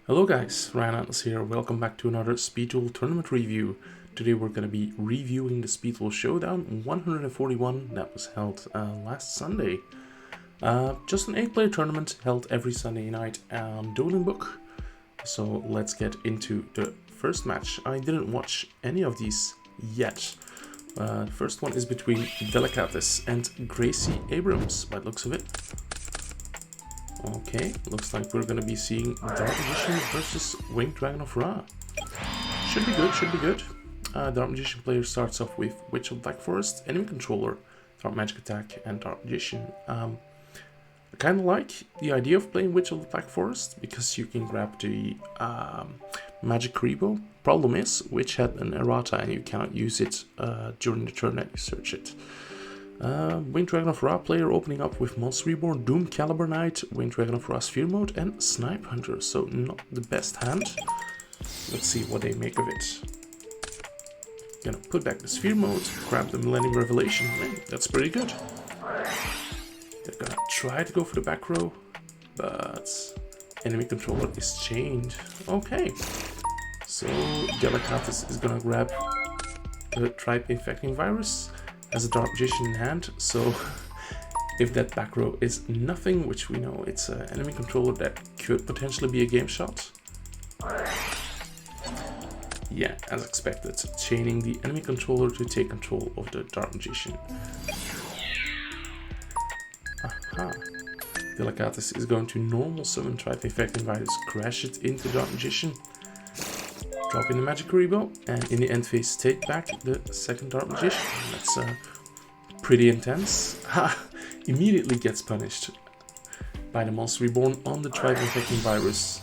Hello guys, Ryan Atlas here, welcome back to another Speed Duel tournament review. Today we're going to be reviewing the Speed Duel Showdown 141 that was held last Sunday. Just an 8-player tournament held every Sunday night on DuelingBook. So let's get into the first match. I didn't watch any of these yet. The first one is between Delicatus and Gracie Abrams, by the looks of it. Okay, looks like we're gonna be seeing Dark Magician versus Winged Dragon of Ra. Should be good, should be good. Dark Magician player starts off with Witch of Black Forest, Enemy Controller, Dark Magic Attack, and Dark Magician. I kinda like the idea of playing Witch of the Black Forest, because you can grab the Magic Rebo. Problem is, Witch had an errata and you cannot use it during the turn that you search it. Winged Dragon of Ra player opening up with Monster Reborn, Doom Caliber Knight, Winged Dragon of Ra Sphere Mode, and Snipe Hunter. So not the best hand. Let's see what they make of it. Gonna put back the Sphere Mode, grab the Millennium Revelation. Man, that's pretty good. They're gonna try to go for the back row, but Enemy Controller is chained. Okay, so Delicatus is gonna grab the Tribe Infecting Virus as a Dark Magician in hand, so if that back row is nothing, which we know it's an enemy controller that could potentially be a game shot. Yeah, as expected, chaining the enemy controller to take control of the Dark Magician. Aha. Delicatus is going to normal summon Tribe Infecting Virus, crash it into Dark Magician, drop in the Magic Rebo, and in the end phase take back the second Dark Magician. That's pretty intense. Immediately gets punished by the Monster Reborn on the Tribe Infecting Virus.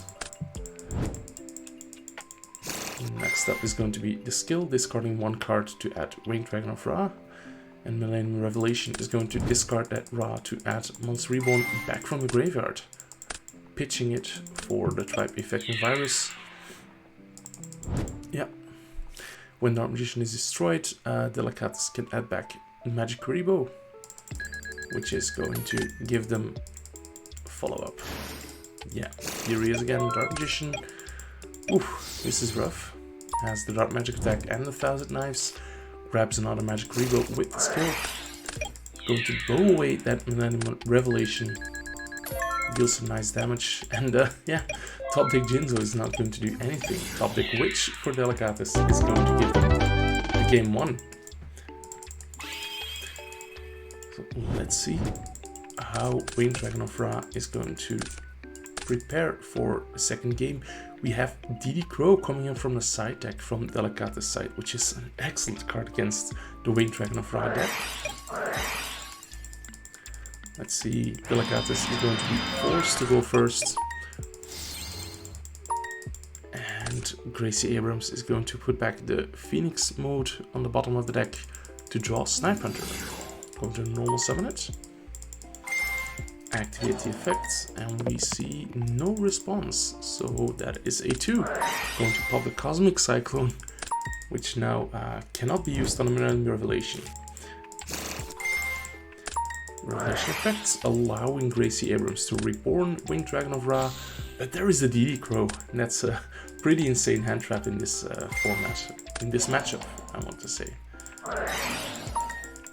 Next up is going to be the skill, discarding one card to add Winged Dragon of Ra. And Millennium Revelation is going to discard that Ra to add Monster Reborn back from the graveyard, pitching it for the Tribe Infecting Virus. Yeah, when Dark Magician is destroyed, Delicatus can add back Magic Rebo, which is going to give them follow-up. Yeah, here he is again, Dark Magician. Oof, this is rough. Has the Dark Magic Attack and the 1000 Knives, grabs another Magic Rebo with the skill. Going to blow away that Millennium Revelation, deals some nice damage, and yeah, Top Deck Jinzo is not going to do anything. Top Deck Witch for Delicatus is going to give them the game 1. So let's see how Winged Dragon of Ra is going to prepare for the second game. We have DD Crow coming in from the side deck from Delicatus' side, which is an excellent card against the Winged Dragon of Ra deck. Let's see, Delicatus is going to be forced to go first. And Gracie Abrams is going to put back the Phoenix mode on the bottom of the deck to draw Snipe Hunter. Going to normal summon it. Activate the effects, and we see no response. So that is a 2. Going to pop the Cosmic Cyclone, which now cannot be used on the Millennium Revelation. Revelation effects allowing Gracie Abrams to reborn Winged Dragon of Ra, but there is a DD Crow, and that's a pretty insane hand trap in this format, in this matchup, I want to say.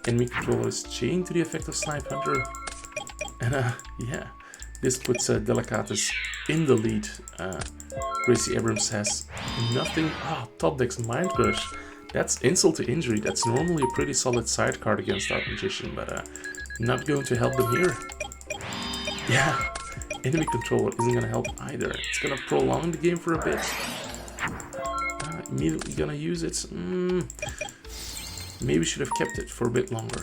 Enemy controller is chained to the effect of Snipe Hunter, and yeah, this puts Delicatus in the lead. Gracie Abrams has nothing. Top Deck's Mind Crush, that's insult to injury. That's normally a pretty solid side card against Dark Magician, but not going to help them here. Yeah, enemy controller isn't gonna help either. It's gonna prolong the game for a bit. Immediately gonna use it. Maybe should have kept it for a bit longer.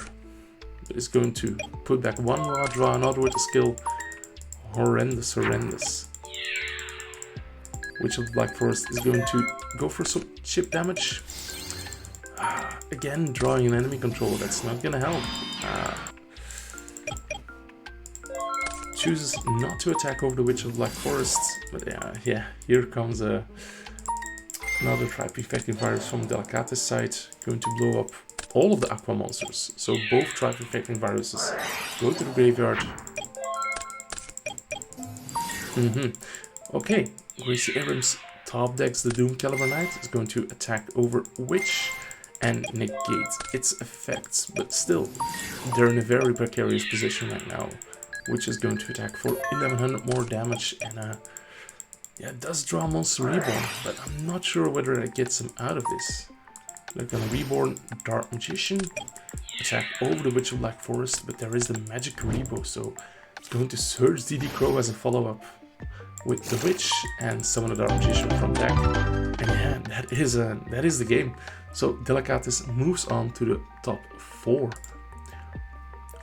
But it's going to put back one Ra, draw another with a skill. Horrendous, horrendous. Witch of the Black Forest is going to go for some chip damage. Again, drawing an enemy controller, that's not gonna help. Chooses not to attack over the Witch of the Black Forest, but yeah, here comes another Tribe Infecting Virus from Delicatus' side, going to blow up all of the Aqua monsters. So both Tribe Infecting Viruses go to the graveyard. Okay, Gracie Abrams top decks the Doom Caliber Knight, is going to attack over Witch and negate its effects, but still, they're in a very precarious position right now. Witch is going to attack for 1100 more damage, and yeah, it does draw Monster Reborn, but I'm not sure whether it gets him out of this. They're gonna Reborn Dark Magician, attack over the Witch of Black Forest, but there is the Magic Karibo, so it's going to Surge DD Crow as a follow-up with the Witch and summon the Dark Magician from deck. And yeah, that is the game. So Delicatus moves on to the top 4.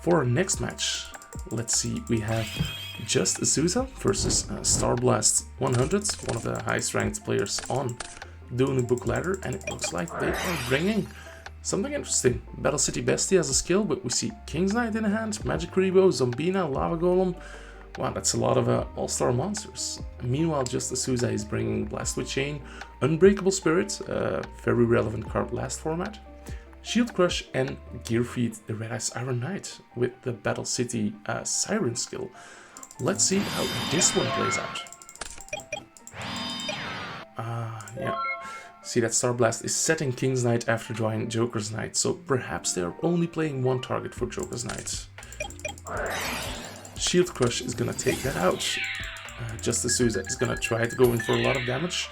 For our next match, let's see, we have Just Azusa versus Starblast 100, one of the highest ranked players on DuelingBook ladder, and it looks like they are bringing something interesting. Battle City Bestie has a skill, but we see King's Knight in hand, Magic Karibo, Zombina, Lava Golem. Wow, that's a lot of all-star monsters. Meanwhile, Just Azusa is bringing Blast with Chain, Unbreakable Spirit, very relevant card last format, Shield Crush, and Gearfeed, the Red Ice Iron Knight with the Battle City Siren skill. Let's see how this one plays out. Yeah. See that Starblast is setting King's Knight after drawing Joker's Knight, so perhaps they are only playing one target for Joker's Knight. Shield Crush is gonna take that out. Just Azusa is gonna try to go in for a lot of damage,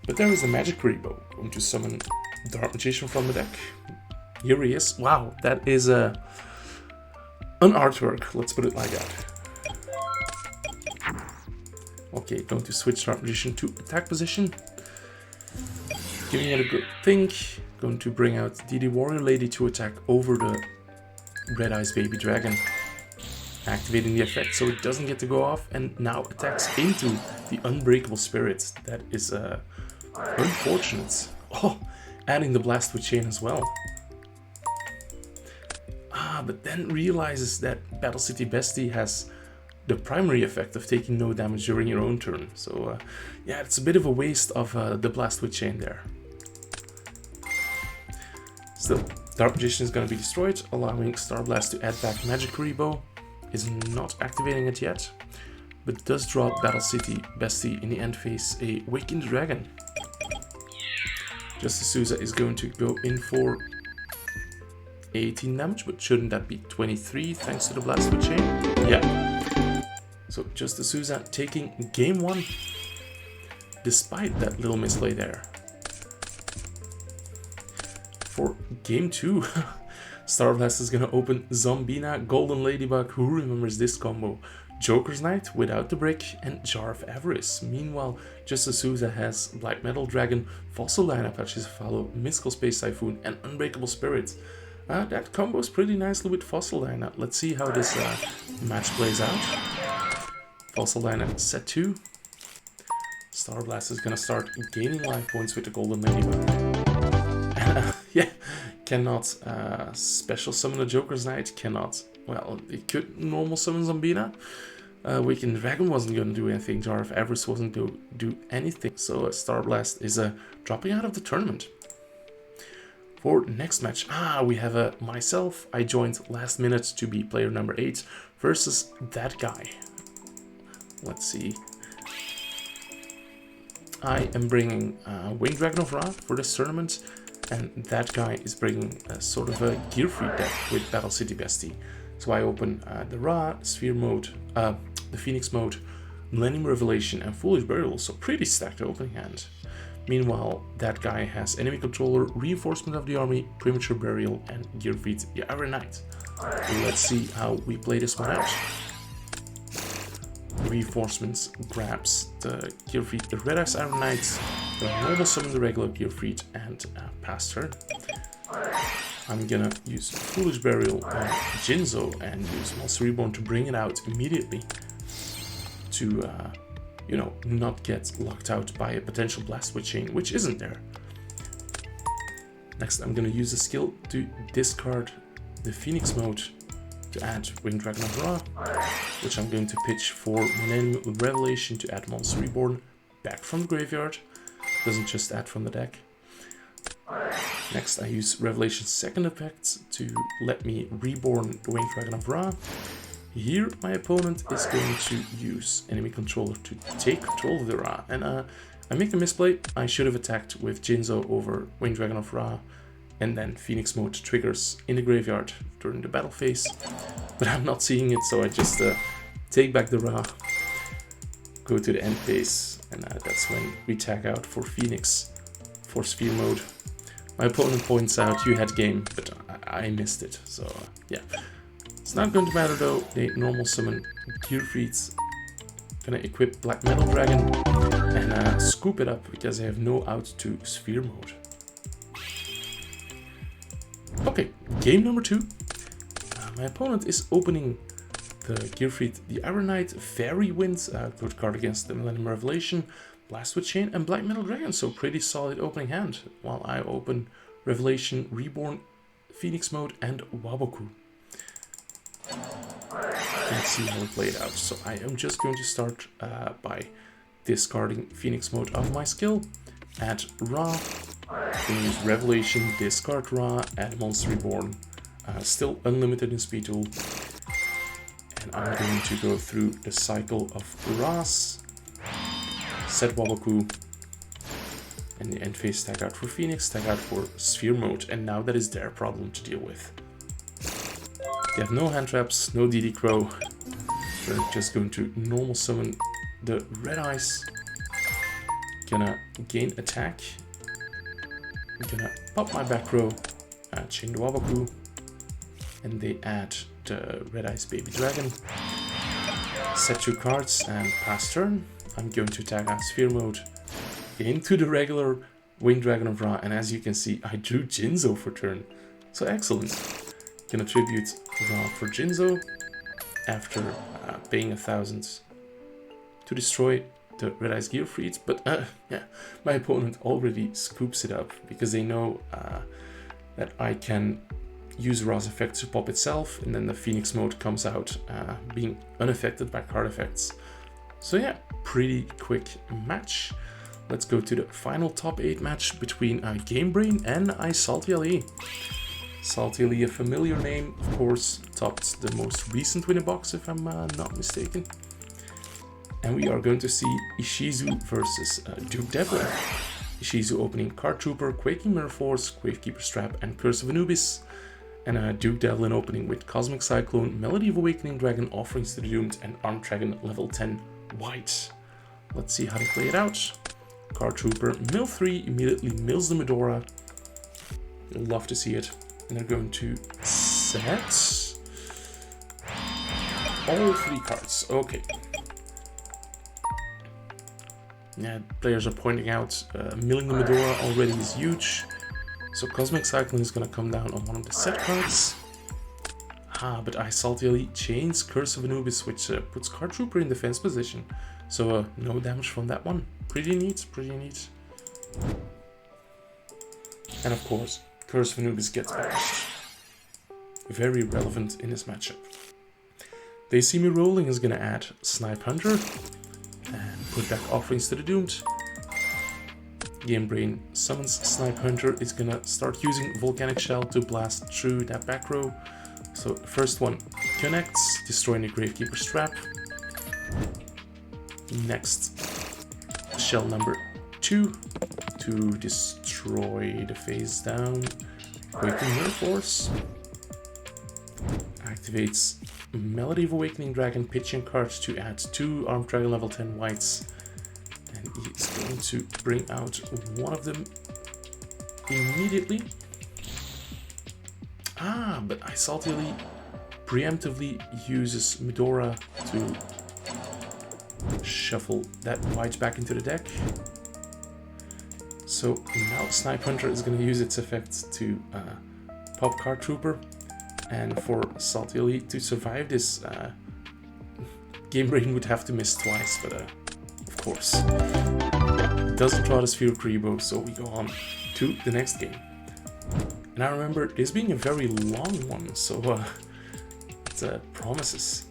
but there is a Magic Karibo going to summon Dark Magician from the deck. Here he is. Wow, that is an artwork, let's put it like that. Okay, going to switch Dark Magician to attack position. Giving it a good think. Going to bring out DD Warrior Lady to attack over the Red Eyes Baby Dragon. Activating the effect so it doesn't get to go off, and now attacks into the Unbreakable Spirit. That is unfortunate. Oh, adding the Blast with Chain as well. But then realizes that Battle City Bestie has the primary effect of taking no damage during your own turn. So yeah, it's a bit of a waste of the Blast with Chain there. Still, Dark Magician is going to be destroyed, allowing Starblast to add back Magic Karibo. Is not activating it yet, but does drop Battle City Bestie in the end phase a Wakened Dragon. Just Azusa is going to go in for 18 damage, but shouldn't that be 23 thanks to the Blast with Chain? Yeah. So Just Azusa taking game 1, despite that little misplay there. For game 2, Starblast is gonna open Zombina, Golden Ladybug, who remembers this combo, Joker's Knight without the brick, and Jar of Avarice. Meanwhile, Just Azusa has Black Metal Dragon, Fossil Lineup, Follow, Mystical Space Typhoon, and Unbreakable Spirit. That combos pretty nicely with Fossil Lineup. Let's see how this match plays out. Fossil Lineup set 2. Starblast is gonna start gaining life points with the Golden Ladybug. Yeah, cannot special summon a Joker's Knight, cannot, well, it could normal summon Zombina. Wakened Dragon wasn't going to do anything, Jar of Avarice wasn't going to do anything, so Starblast is dropping out of the tournament. For next match, we have myself, I joined last minute to be player number 8 versus that guy. Let's see. I am bringing Winged Dragon of Ra for this tournament, and that guy is bringing sort of a gear-free deck with Battle City Bestie. So I open the Ra, Sphere mode, the Phoenix mode, Millennium Revelation, and Foolish Burial, so pretty stacked opening hand. Meanwhile, that guy has Enemy Controller, Reinforcement of the Army, Premature Burial, and Gearfeed the Iron Knight. Let's see how we play this one out. Reinforcements grabs the Gearfeed the Red Ice Iron Knight, the normal summon the regular Gearfeed, and pass turn. I'm gonna use Foolish Burial on Jinzo and use Monster Reborn to bring it out immediately to, you know, not get locked out by a potential Blast with Chain, which isn't there. Next, I'm gonna use a skill to discard the Phoenix mode to add Winged Dragon of Ra, which I'm going to pitch for Millennium Revelation to add Monster Reborn back from the graveyard. Doesn't just add from the deck. Next, I use Revelation's second effect to let me reborn the Winged Dragon of Ra. Here, my opponent is going to use enemy controller to take control of the Ra, and I make a misplay. I should have attacked with Jinzo over Winged Dragon of Ra, and then Phoenix mode triggers in the graveyard during the battle phase, but I'm not seeing it, so I just take back the Ra, go to the end phase, and that's when we tag out for Phoenix for Sphere mode. My opponent points out, you had game, but I missed it, so yeah. It's not going to matter though. They normal summon Gearfried, gonna equip Black Metal Dragon and scoop it up because they have no out to Sphere mode. Okay, game number 2. My opponent is opening the Gearfried, the Iron Knight, Fairy Wind, good card against the Millennium Revelation, Blast with Chain, and Black Metal Dragon, so pretty solid opening hand, while I open Revelation, Reborn, Phoenix mode, and Waboku. Let's see how we play it out. So I am just going to start by discarding Phoenix mode of my skill, add Ra, then use Revelation, discard Ra, add Monster Reborn, still unlimited in speed tool, and I'm going to go through the cycle of Ras, set Waboku, and the end phase tag out for Phoenix, tag out for Sphere mode, and now that is their problem to deal with. They have no hand traps, no DD Crow. We're just going to normal summon the Red Eyes. Gonna gain attack. Gonna pop my back row, chain the Waboku, and they add the Red Eyes Baby Dragon. Set 2 cards and pass turn. I'm going to tag out Sphere mode into the regular Winged Dragon of Ra, and as you can see, I drew Jinzo for turn. So excellent. Gonna tribute Ra for Jinzo after paying 1,000 to destroy the Red Eyes Gearfried, but yeah, my opponent already scoops it up because they know that I can use Ra's effect to pop itself, and then the Phoenix mode comes out being unaffected by card effects. So yeah, pretty quick match. Let's go to the final top 8 match between Gamebrain and iSaltyLE. SaltyLE, a familiar name, of course, topped the most recent winning box if I'm not mistaken. And we are going to see Ishizu versus Duke Devlin. Ishizu opening Card Trooper, Quaking Mirror Force, Gravekeeper Strap, and Curse of Anubis. And Duke Devlin opening with Cosmic Cyclone, Melody of Awakening Dragon, Offerings to the Doomed, and Armed Dragon level 10 white. Let's see how they play it out. Card Trooper, mill 3, immediately mills the Medora. You'll love to see it. And they're going to set all 3 cards. Okay. Yeah, players are pointing out milling the Medora already is huge. So Cosmic Cyclone is going to come down on one of the set cards. But iSaltyLE chains Curse of Anubis, which puts Card Trooper in defense position. So no damage from that one. Pretty neat, pretty neat. And of course, Curse of Anubis gets banished. Very relevant in this matchup. They See Me Rolling is going to add Snipe Hunter and put back Offerings to the Doomed. Gamebrain summons Snipe Hunter, is going to start using Volcanic Shell to blast through that back row. So the first one connects, destroying the Gravekeeper Strap. Next, shell number 2 to destroy the face down. Quaking Mirror Force. Activates Melody of Awakening Dragon, pitching cards to add 2 Armed Dragon level 10 whites. And he's going to bring out one of them immediately. But iSaltyLE preemptively uses Medora to shuffle that white back into the deck. So now Snipe Hunter is going to use its effect to pop Card Trooper. And for SaltyLE to survive this, Gamebrain would have to miss twice, but of course. Doesn't draw the Sphere Grebo, so we go on to the next game. And I remember this being a very long one, so it promises.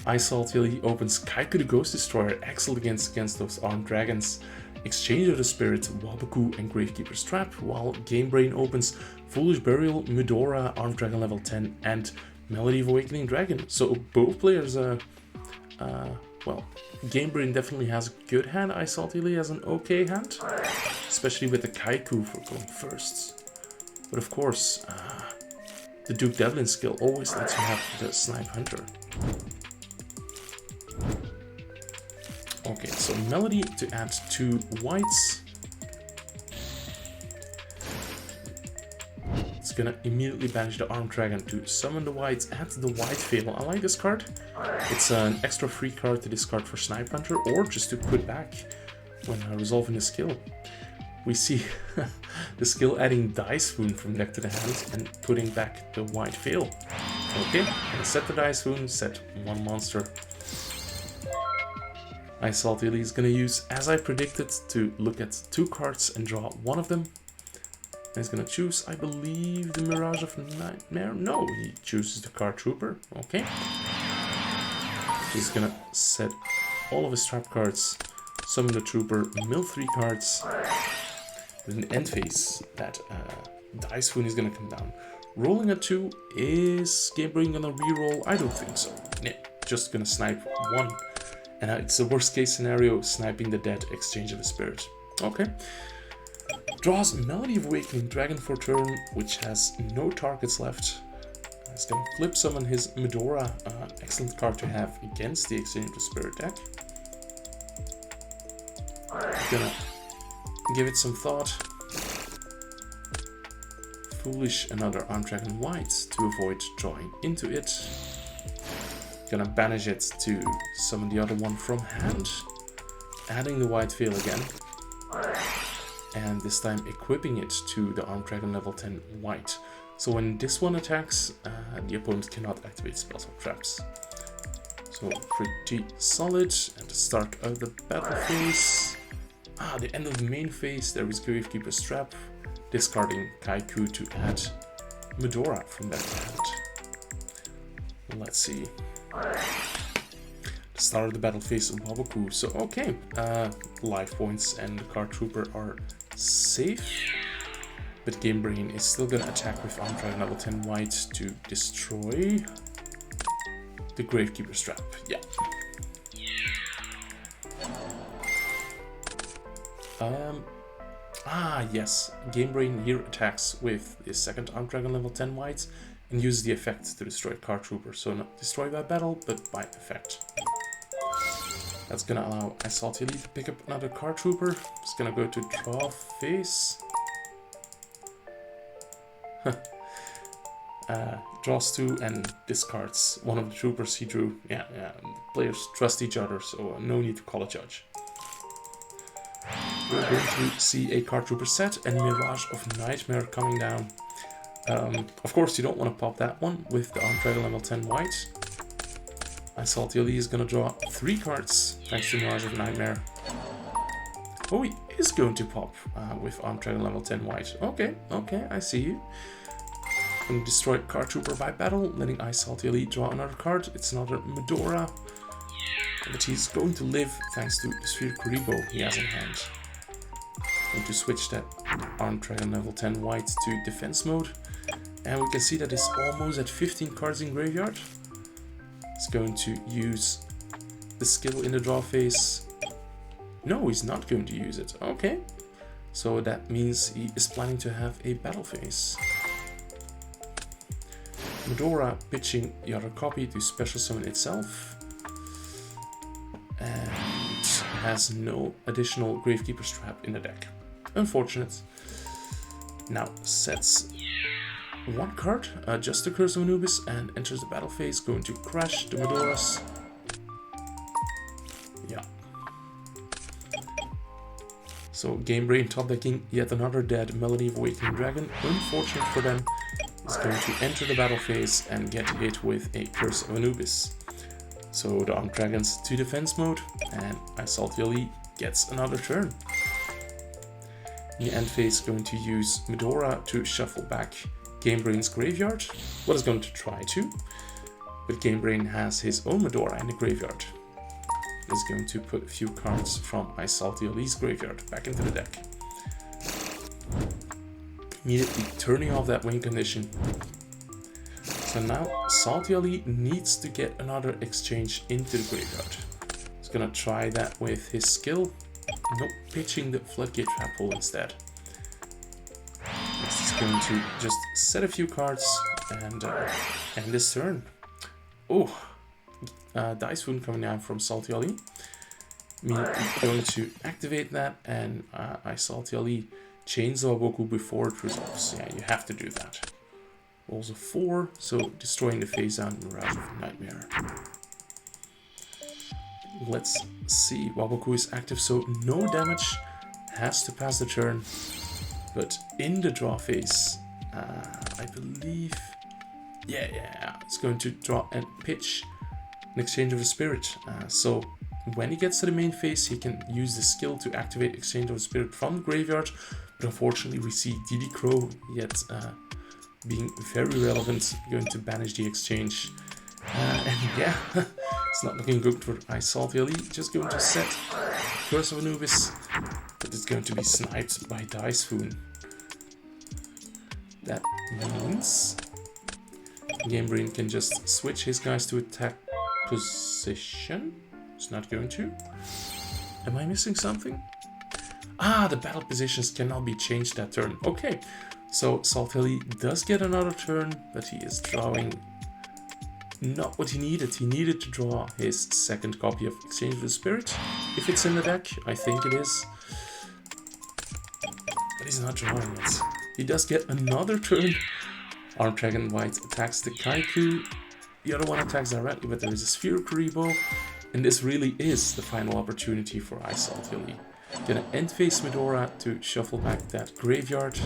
iSaltyLE opens Kaiku the Ghost Destroyer, excellent against those armed dragons. Exchange of the Spirit, Waboku, and Gravekeeper Strap, while Gamebrain opens Foolish Burial, Medora, Armed Dragon level 10, and Melody of Awakening Dragon. So both players, well, Game Brain definitely has a good hand. I Salty Lee has an okay hand, especially with the Kaiku for going first. But of course, the Duke Devlin skill always lets you have the Snipe Hunter. Okay, so Melody to add 2 whites. It's gonna immediately banish the Armed Dragon to summon the whites, add the White Fable. I like this card. It's an extra free card to discard for Snipe Hunter or just to put back when resolving the skill. We see the skill adding Dice Spoon from deck to the hand and putting back the White Veil. Okay, gonna set the Dice Spoon, set 1 monster. Salty Lee is gonna use, as I predicted, to look at 2 cards and draw one of them. And he's gonna choose, I believe, the Mirage of Nightmare. No, he chooses the Card Trooper. Okay. He's gonna set all of his trap cards, summon the Trooper, mill 3 cards. With an end phase, that Dice Spoon is gonna come down. Rolling a 2, is Game Brain gonna reroll? I don't think so. Yeah, just gonna snipe 1. And it's the worst case scenario, sniping the dead, exchange of a spirit. Okay. Draws Melody of Awakening Dragon for turn, which has no targets left. He's gonna flip summon his Medora, excellent card to have against the exchange of the spirit deck. Gonna give it some thought. Foolish, another Armed Dragon white to avoid drawing into it. Gonna banish it to summon the other one from hand. Adding the White Veil again. And this time equipping it to the Armed Dragon level 10 white. So when this one attacks, the opponent cannot activate spells or traps. So pretty solid. And the start of the battle phase. The end of the main phase, there is Gravekeeper's Trap, discarding Kaiku to add Medora from that hand. Let's see. The start of the battle phase of Waboku. So okay, life points and the Card Trooper are safe, but Game Brain is still gonna attack with Armed Dragon level 10 white to destroy the Gravekeeper's Trap. Yeah. Yes, Game Brain here attacks with the second Armed Dragon level 10 white and uses the effect to destroy Card Trooper. So not destroy by battle, but by effect. That's gonna allow Salty Lee to pick up another Card Trooper. It's gonna go to draw phase. Draws 2 and discards one of the troopers he drew. Yeah, players trust each other, so no need to call a judge. We're going to see a Card Trooper set and Mirage of Nightmare coming down. Of course, you don't want to pop that one with the Armed Dragon level 10 white. Salty Lee is going to draw 3 cards thanks to Mirage of Nightmare. Oh, he is going to pop with Armed Dragon level 10 white. Okay, I see you. Going to destroy Card Trooper by battle, letting Salty Lee draw another card. It's another Medora. But he's going to live thanks to the Spherical Rebo he has in hand. Going to switch that Armed Dragon level 10 white to defense mode. And we can see that it's almost at 15 cards in graveyard. He's going to use the skill in the draw phase. No, he's not going to use it. Okay. So that means he is planning to have a battle phase. Medora pitching the other copy to special summon itself. And has no additional Gravekeeper's Trap in the deck. Unfortunate. Now sets 1 card, just the Curse of Anubis, and enters the battle phase, going to crash the Medoras. Yeah. So Game Brain top decking yet another dead Melody of Awakening Dragon. Unfortunate for them, is going to enter the battle phase and get hit with a Curse of Anubis. So the Armed Dragons to defense mode, and Salty Lee gets another turn. In the end phase, going to use Medora to shuffle back Game Brain's graveyard. Well, it's going to try to, but Game Brain has his own Medora in the graveyard. It's going to put a few cards from Salty Lee's graveyard back into the deck. Immediately turning off that win condition. So now Salty Ali needs to get another exchange into the graveyard. He's gonna try that with his skill. Nope, pitching the Floodgate Trap Hole instead. Next he's going to just set a few cards and end this turn. Oh, Dice Wound coming down from Salty Ali. I'm going to activate that, and I Salty Ali Chainsaw Boku before it resolves. Yeah, you have to do that. Rolls a 4, so destroying the face down Mirage of Nightmare. Let's see. Waboku is active, so no damage. Has to pass the turn. But in the draw phase, I believe... Yeah, it's going to draw and pitch an Exchange of the Spirit. So when he gets to the main phase, he can use the skill to activate Exchange of the Spirit from the graveyard. But unfortunately, we see DD Crow yet being very relevant, going to banish the exchange. And yeah, it's not looking good for Salty Ali. Just going to set Curse of Anubis, but it's going to be sniped by Dice Wound. That means Game Brain can just switch his guys to attack position. It's not going to. Am I missing something? Ah, the battle positions cannot be changed that turn. Okay, so Salty Ali does get another turn, but he is drawing not what he needed. He needed to draw his second copy of Exchange of the Spirit. If it's in the deck, I think it is. But he's not drawing it. He does get another turn. Armed Dragon White attacks the Kaiku. The other one attacks directly, but there is a Sphere Karibo. And this really is the final opportunity for Salty Ali. Gonna end phase Medora to shuffle back that graveyard.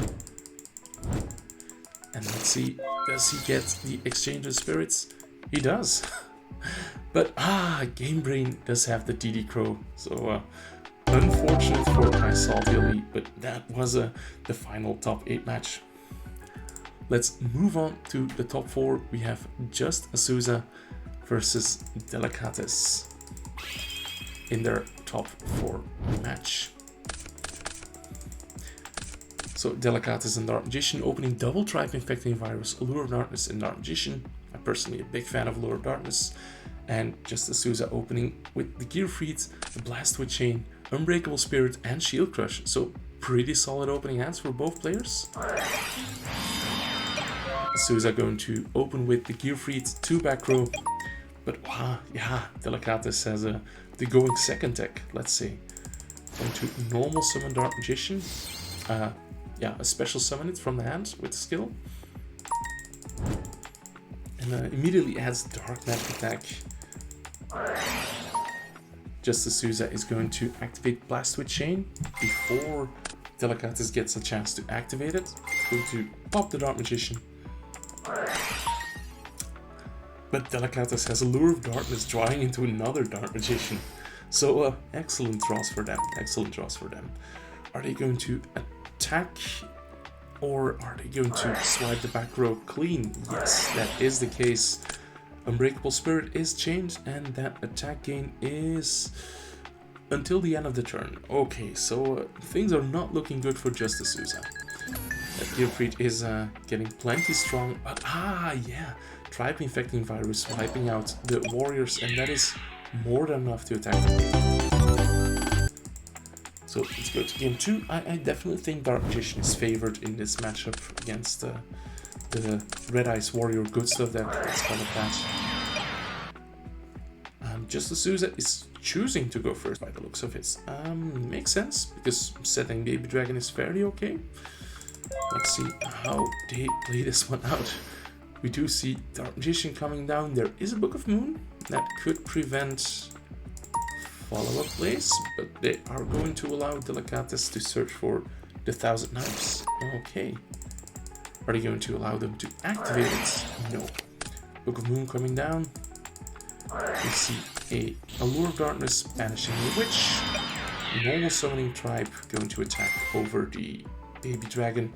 And let's see, does he get the Exchange of Spirits? He does. But Game Brain does have the DD Crow. So unfortunate for Salty Ali, but that was the final top 8 match. Let's move on to the top 4. We have Just Azusa versus Delicatus in their top 4 match. So Delicatus and Dark Magician opening double Tribe Infecting Virus, Allure of Darkness and Dark Magician. I'm personally a big fan of Allure of Darkness. And Just Azusa opening with the Gearfried, the Blast with Chain, Unbreakable Spirit and Shield Crush. So pretty solid opening hands for both players. Azusa going to open with the Gearfried, 2 back row. But yeah, Delicatus has the going second deck, let's see. Going to normal summon Dark Magician. Yeah, a special summon it from the hand with the skill. And immediately adds Dark Magic attack. Just Azusa is going to activate Blast with Chain before Delicatus gets a chance to activate it. Going to pop the Dark Magician. But Delicatus has Allure of Darkness drawing into another Dark Magician. So excellent draws for them, excellent draws for them. Are they going to attack or are they going to swipe the back row clean? Yes, that is the case. Unbreakable Spirit is changed and that attack gain is until the end of the turn. Okay, so things are not looking good for Just Azusa. That Gearfried is getting plenty strong, but yeah, Tribe Infecting Virus wiping out the warriors, and that is more than enough to attack the game. So let's go to game 2. I definitely think Dark Magician is favored in this matchup against the Red Eyes Warrior good stuff deck, let's call it that. Just Azusa is choosing to go first by the looks of it. Makes sense, because setting Baby Dragon is fairly okay. Let's see how they play this one out. We do see Dark Magician coming down. There is a Book of Moon that could prevent follow-up plays, but they are going to allow Delicatus to search for the 1,000 Knives. Okay. Are they going to allow them to activate it? No. Book of Moon coming down. We see a Allure of Darkness banishing the Witch. Normal Summoning Tribe going to attack over the Baby Dragon.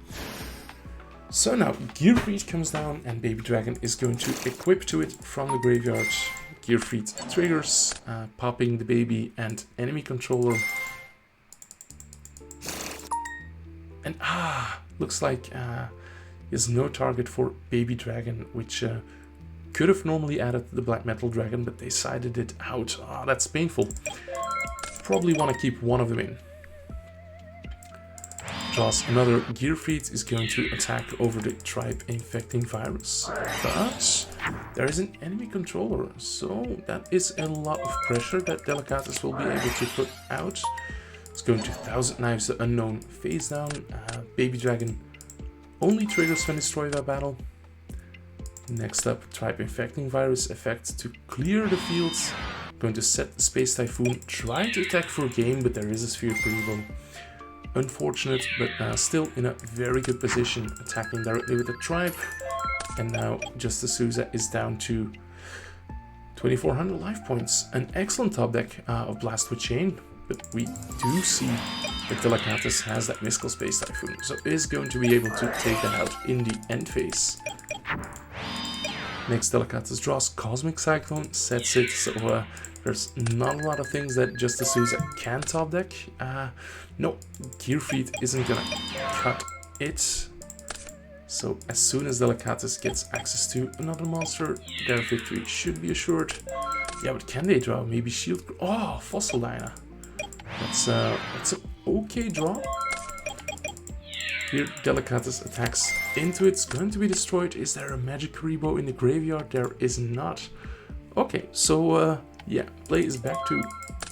So now Gearfried comes down and Baby Dragon is going to equip to it from the graveyard. Gearfried triggers, popping the baby and enemy controller. And looks like there's no target for Baby Dragon, which could have normally added the Black Metal Dragon, but they sided it out. Ah, that's painful. Probably want to keep one of them in. Draws another Gear Feed, is going to attack over the Tribe Infecting Virus. But there is an enemy controller, so that is a lot of pressure that Delicatus will be able to put out. It's going to Thousand Knives the Unknown face down. Baby Dragon only triggers when destroyed by battle. Next up, Tribe Infecting Virus effect to clear the fields. Going to set the Space Typhoon, try to attack for a game, but there is a Sphere pretty low. Unfortunate, but still in a very good position, attacking directly with the Tribe. And now Justice Souza is down to 2400 life points. An excellent top deck of Blast with Chain, but we do see that Delicatus has that Mystical Space Typhoon, so is going to be able to take that out in the end phase. Next, Delicatus draws Cosmic Cyclone, sets it, so there's not a lot of things that Justice Souza can top deck. No, Gear Feed isn't gonna cut it. So as soon as Delicatus gets access to another monster, their victory should be assured. Yeah, but can they draw? Maybe Shield? Oh, Fossil Dyna. That's an okay draw. Here, Delicatus attacks into it. It's going to be destroyed. Is there a Magic Karibo in the graveyard? There is not. Okay, so yeah, play is back to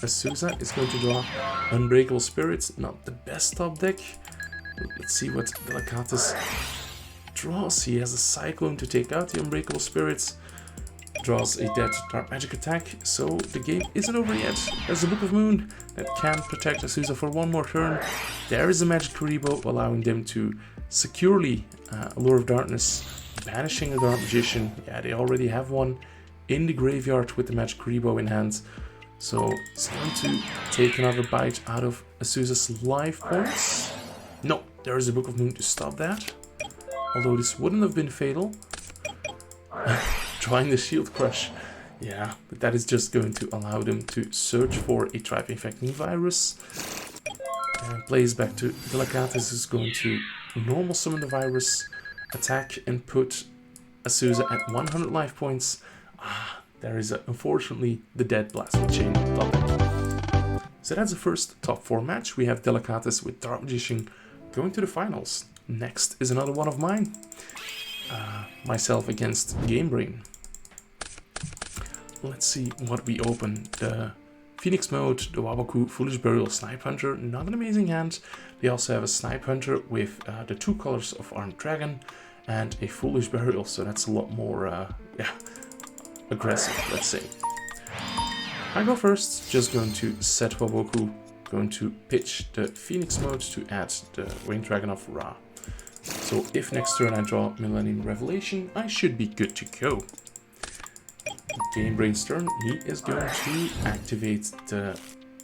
Souza. Is going to draw Unbreakable Spirits. Not the best top deck. Let's see what Delicatus draws. He has a Cyclone to take out the Unbreakable Spirits. Draws a dead Dark Magic attack, so the game isn't over yet. There's a Book of Moon that can protect Azusa for one more turn. There is a Magic Karibo allowing them to securely Allure of Darkness, banishing a Dark Magician. Yeah, they already have one in the graveyard with the Magic Karibo in hand. So it's going to take another bite out of Azusa's life points. No, there is a Book of Moon to stop that. Although this wouldn't have been fatal. Trying the Shield Crush. Yeah, but that is just going to allow them to search for a Tribe Infecting Virus. And plays back to Delicatus, who's going to normal summon the virus, attack and put Azusa at 100 life points. There is unfortunately the dead Blast with Chain top deck. So that's the first top 4 match. We have Delicatus with Dark Magician going to the finals. Next is another one of mine. Myself against GameBrain. Let's see what we open. The Phoenix Mode, the Waboku, Foolish Burial, Snipe Hunter, not an amazing hand. They also have a Snipe Hunter with the 2 colors of Armed Dragon and a Foolish Burial, so that's a lot more yeah, aggressive, let's say. I go first, just going to set Waboku, going to pitch the Phoenix Mode to add the Winged Dragon of Ra. So if next turn I draw Millennium Revelation, I should be good to go. GameBrain's turn, he is going to activate the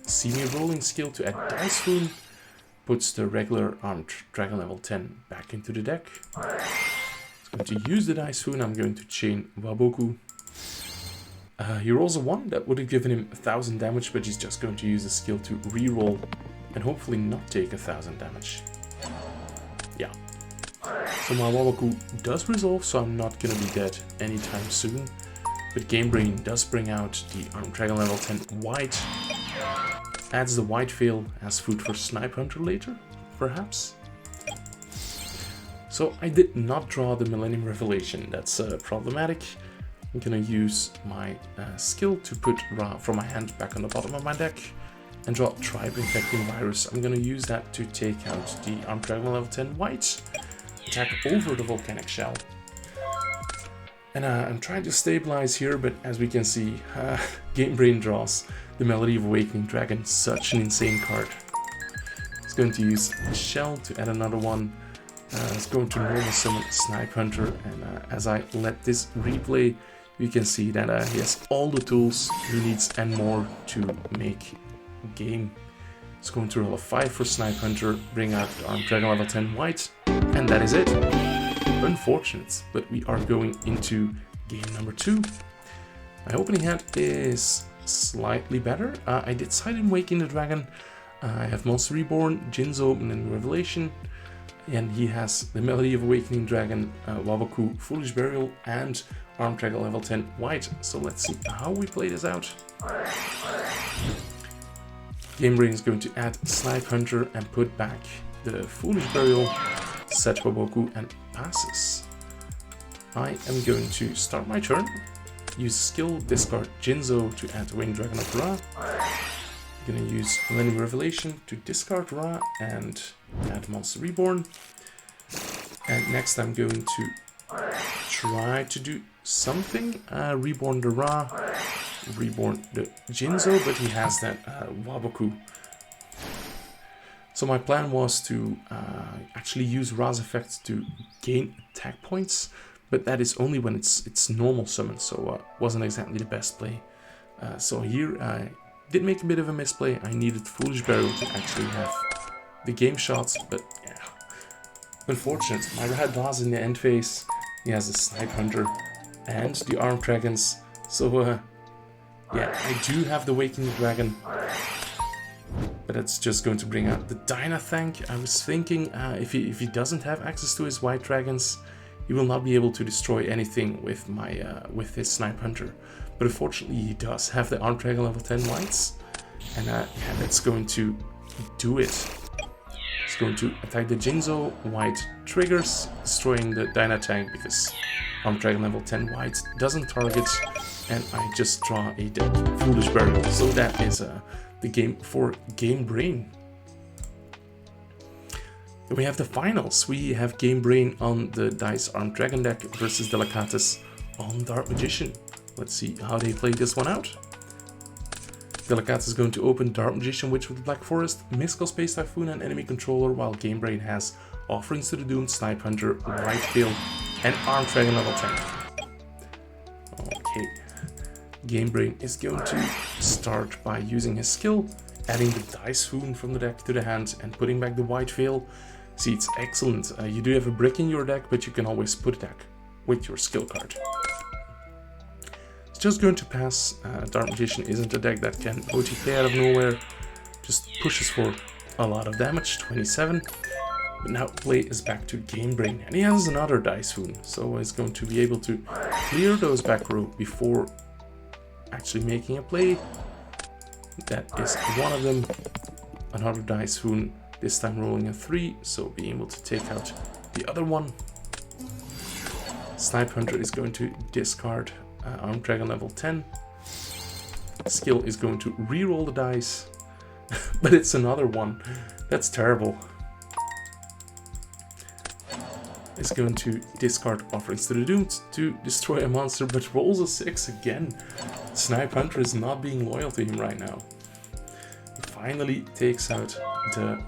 See Me Rolling skill to add Dice Wound, puts the regular Armed Dragon level 10 back into the deck. He's going to use the Dice Wound, I'm going to chain Waboku. He rolls a 1, that would have given him 1000 damage, but he's just going to use the skill to reroll and hopefully not take 1000 damage. Yeah. So my Waboku does resolve, so I'm not gonna be dead anytime soon. But GameBrain does bring out the Armed Dragon level 10 white. Adds the white veil as food for Snipe Hunter later, perhaps. So I did not draw the Millennium Revelation, that's problematic. I'm gonna use my skill to put Ra from my hand back on the bottom of my deck and draw Tribe Infecting Virus. I'm gonna use that to take out the Armed Dragon level 10 white. Attack over the Volcanic Shell. And I'm trying to stabilize here, but as we can see, GameBrain draws the Melody of Awakening Dragon, such an insane card. It's going to use Shell to add another one. It's going to normal summon Snipe Hunter, and as I let this replay, you can see that he has all the tools he needs and more to make game. It's going to roll a 5 for Snipe Hunter, bring out the Armed Dragon level 10 white, and that is it. Unfortunate, but we are going into game number 2. My opening hand is slightly better. I did side in Waking the Dragon. I have Monster Reborn, Jinzo, and then Revelation. And he has the Melody of Awakening Dragon, Waboku, Foolish Burial, and Arm Dragon level 10 white. So let's see how we play this out. Game Brain is going to add Snipe Hunter and put back the Foolish Burial, set Boboku, and passes. I am going to start my turn, use skill, discard Jinzo to add Winged Dragon of Ra. I'm gonna use Millennium Revelation to discard Ra and add Monster Reborn. And next I'm going to try to do something, reborn the Ra, reborn the Jinzo, but he has that Waboku. So my plan was to actually use Ra's effect to gain attack points, but that is only when it's normal summon, so wasn't exactly the best play. So here I did make a bit of a misplay. I needed Foolish Burial to actually have the game shots, but yeah, unfortunate. My Red Vase in the end phase, he has the Snipe Hunter and the Armed Dragons, so yeah, I do have the Waking Dragon, but it's just going to bring out the Dynatank. I was thinking if he doesn't have access to his White Dragons, he will not be able to destroy anything with my with his Snipe Hunter. But unfortunately, he does have the Armed Dragon level 10 whites, and yeah, that's going to do it. It's going to attack the Jinzo, white triggers, destroying the Dynatank because Armed Dragon level 10 white doesn't target, and I just draw a deck Foolish Burial. So that is the game for Game Brain. Then we have the finals. We have Game Brain on the Dice Armed Dragon deck versus Delicatus on Dark Magician. Let's see how they play this one out. Delicatus is going to open Dark Magician, Witch of the Black Forest, Mystical Space Typhoon, and Enemy Controller, while Game Brain has Offerings to the Doomed, Snipe Hunter, White Veil, and Armed Dragon level 10. Okay. Game Brain is going to start by using his skill, adding the Dice Foon from the deck to the hand, and putting back the White Veil. See, it's excellent. You do have a brick in your deck, but you can always put it back with your skill card. It's just going to pass. Dark Magician isn't a deck that can OTK out of nowhere. Just pushes for a lot of damage, 27. But now play is back to Game Brain, and he has another Dice Foon, so he's going to be able to clear those back row before actually making a play. That is one of them. Another Dice Foon, this time rolling a 3, so being able to take out the other one. Snipe Hunter is going to discard Armed Dragon level 10. Skill is going to re-roll the dice, but it's another one. That's terrible. It's going to discard Offerings to the Doomed to destroy a monster, but rolls a 6 again. Snipe Hunter is not being loyal to him right now. He finally takes out the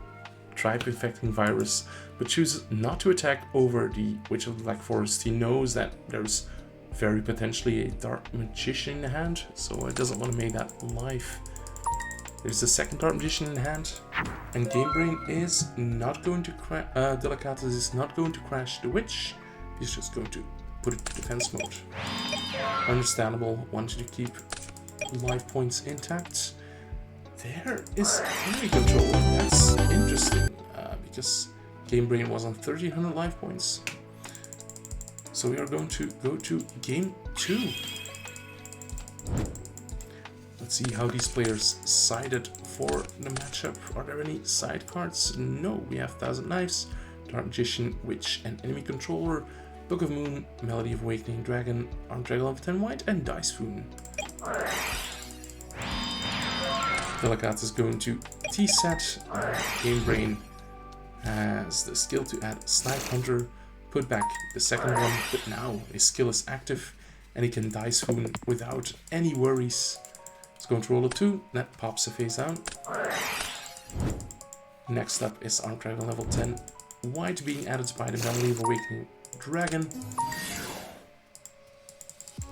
Tribe Infecting Virus, but chooses not to attack over the Witch of the Black Forest. He knows that there's very potentially a Dark Magician in the hand, so it doesn't want to make that live. There's a second Dark Magician in hand, and Game Brain is not going to Delicatus is not going to crash the Witch. He's just going to put it to defense mode. Understandable, wanted to keep life points intact. There is Enemy Controller. That's interesting, because Game Brain was on 1300 life points. So we are going to go to Game 2. Let's see how these players sided for the matchup. Are there any side cards? No, we have Thousand Knives, Dark Magician, Witch, and Enemy Controller, Book of Moon, Melody of Awakening Dragon, Armed Dragon level 10 white, and Dice Foon. Delicatus is going to T-set. Game Brain has the skill to add Snipe Hunter, put back the second one, but now his skill is active and he can Dice Foon without any worries. It's going to roll a 2, that pops a face down. Next up is Armed Dragon level 10 white being added by the Melody of Awakening Dragon.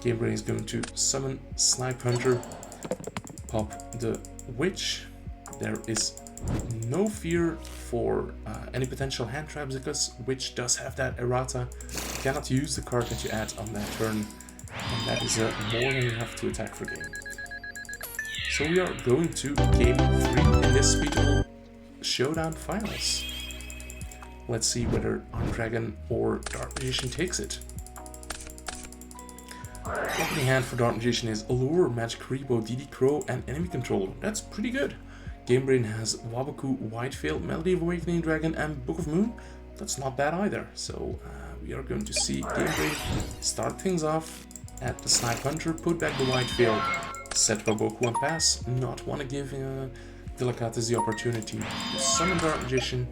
Game Brain is going to summon Snipe Hunter, pop the Witch. There is no fear for any potential hand traps because Witch does have that errata. You cannot use the card that you add on that turn, and that is more than enough to attack for game. So we are going to Game 3 in this beatable Showdown finals. Let's see whether Armed Dragon or Dark Magician takes it. Opening hand for Dark Magician is Allure, Magic Rebo, DD Crow, and Enemy Controller. That's pretty good. Game Brain has Waboku, Whiteveil, Melody of Awakening Dragon, and Book of Moon. That's not bad either. So we are going to see Game Brain start things off at the Snipe Hunter, put back the Whiteveil, set Waboku and pass. Not want to give Delicatus the opportunity to summon Dark Magician.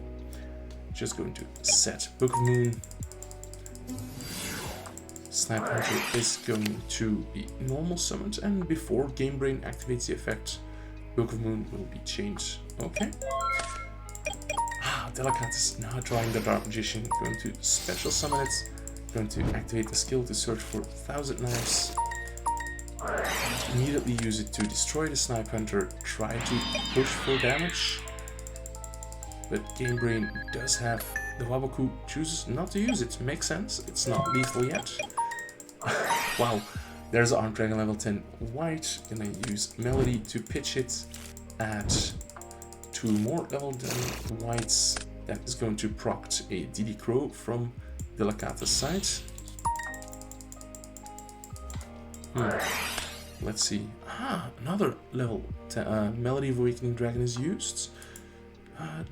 Just going to set Book of Moon. Snipe Hunter is going to be normal summoned, and before Game Brain activates the effect, Book of Moon will be changed. Okay. Delicatus now drawing the Dark Magician, going to special summon it, going to activate the skill to search for 1000 Knives. Immediately use it to destroy the Snipe Hunter, try to push for damage. But Game Brain does have the Waboku, chooses not to use it. Makes sense, it's not lethal yet. Wow, there's Arm Dragon level 10 white. Gonna use Melody to pitch it at 2 more level 10 whites. That is going to proc a DD Crow from Delicatus' side. Let's see. Another level 10, Melody of Awakening Dragon is used.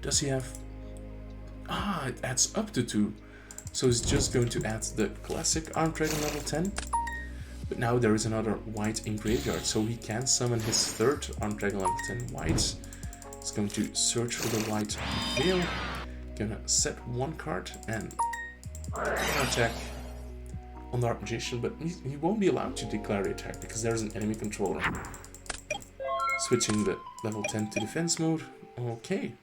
Does he have... it adds up to 2. So he's just going to add the classic Arm Dragon level 10. But now there is another white in graveyard, so he can summon his 3rd Arm Dragon level 10 white. He's going to search for the white veil. Gonna set 1 card and attack on the Dark Magician, but he won't be allowed to declare the attack because there's an enemy controller. Switching the level 10 to defense mode. Okay.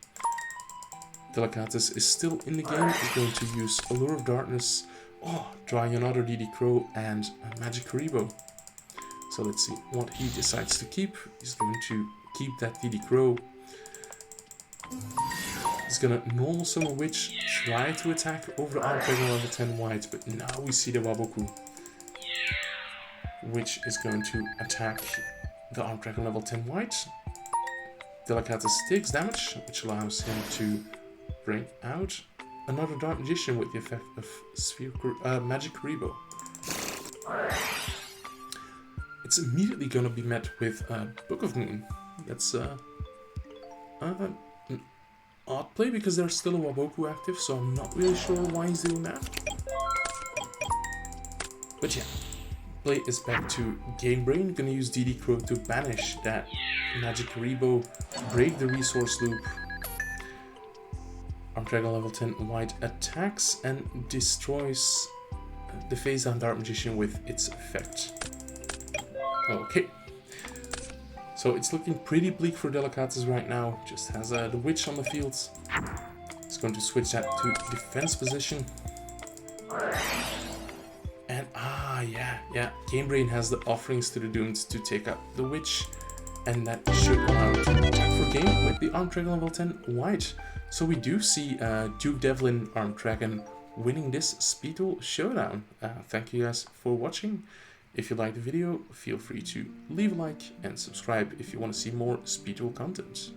Delicatus is still in the game. He's going to use Allure of Darkness. Drawing another DD Crow and a Magic Rebo. So let's see what he decides to keep. He's going to keep that DD Crow. He's gonna normal summon Witch, try to attack over the Arm Dragon level 10 white, but now we see the Waboku, which is going to attack the Arm Dragon level 10 white. Delicatus takes damage, which allows him to bring out another Dark Magician with the effect of Magic Rebo. It's immediately gonna be met with Book of Moon. That's an odd play because there's still a Waboku active, so I'm not really sure why he's doing that. But yeah, play is back to Game Brain. Gonna use DD Crow to banish that Magic Rebo, break the resource loop. Arm Dragon level 10 white attacks and destroys the face down Dark Magician with its effect. Okay. So it's looking pretty bleak for Delicatus right now. Just has the Witch on the field. It's going to switch that to defense position. And yeah. Game Brain has the Offerings to the Doomed to take up the Witch. And that should allow it to attack for game with the Arm Dragon level 10 white. So we do see Duke Devlin Arm Dragon winning this Speed Duel Showdown. Thank you guys for watching. If you liked the video, feel free to leave a like and subscribe if you want to see more Speed Duel content.